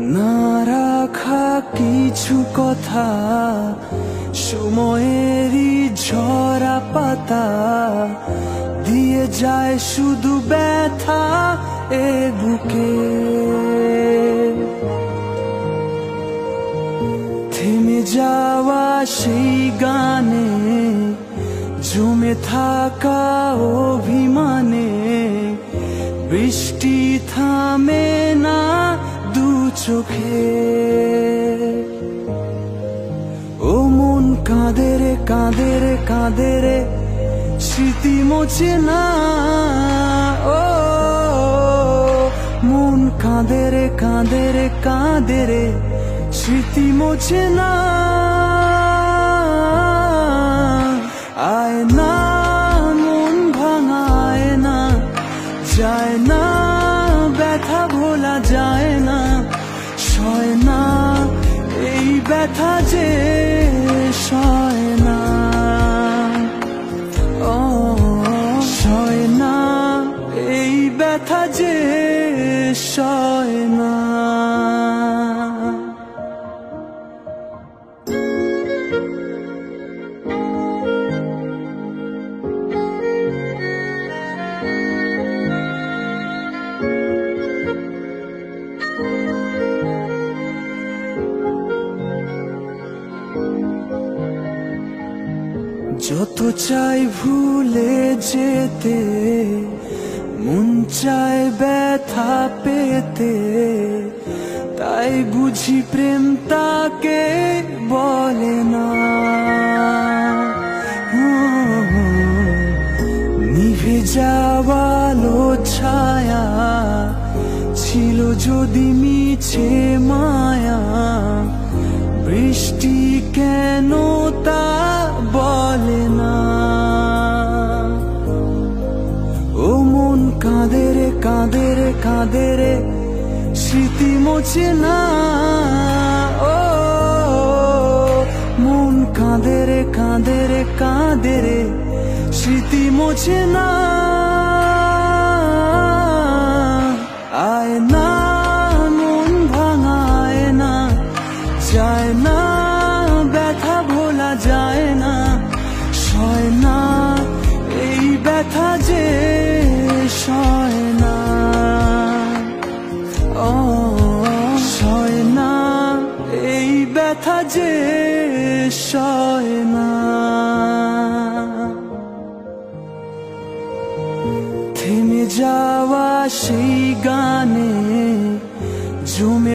না রাখা কিছু কথা, সময়েরই ঝরা পাতা দিয়ে যায় শুধু ব্যথা এ বুকে। থেমে যাওয়া সেই গানে, জমে থাকা অভিমানে, বৃষ্টি থামে না দু চোখে। ও মন কাঁদে রে কাঁদে রে কাঁদে রে, স্মৃতি মোছে না। ও মন কাঁদে রে কাঁদে রে কাঁদে রে, স্মৃতি মোছে না। আয় না মন ভাঙায় না, যায় না ব্যথা ভোলা যায় না, সয় না এই ব্যথা যে সয় না। ও সয় না এই ব্যথা যে সয় না। যত চাই ভুলে যেতে, মন চায় ব্যথা পেতে, তাই বুঝি প্রেম তাকে বলে না। নিভে যাওয়া আলো ছায়া ছিল যদি মিছে মায়া, বৃষ্টি কেন তা বলে না। ও মন কাঁদে রে কাঁদে রে কাঁদে রে, স্মৃতি মোছে না। ও মন কাঁদে রে কাঁদে রে কাঁদে রে, স্মৃতি মোছে না। আয় না মন ভাঙায় না, যায় না ব্যথা ভোলা যায় না, সয় না এই ব্যথা যে সয় না। ও সয় না এই ব্যথা যে সয় না।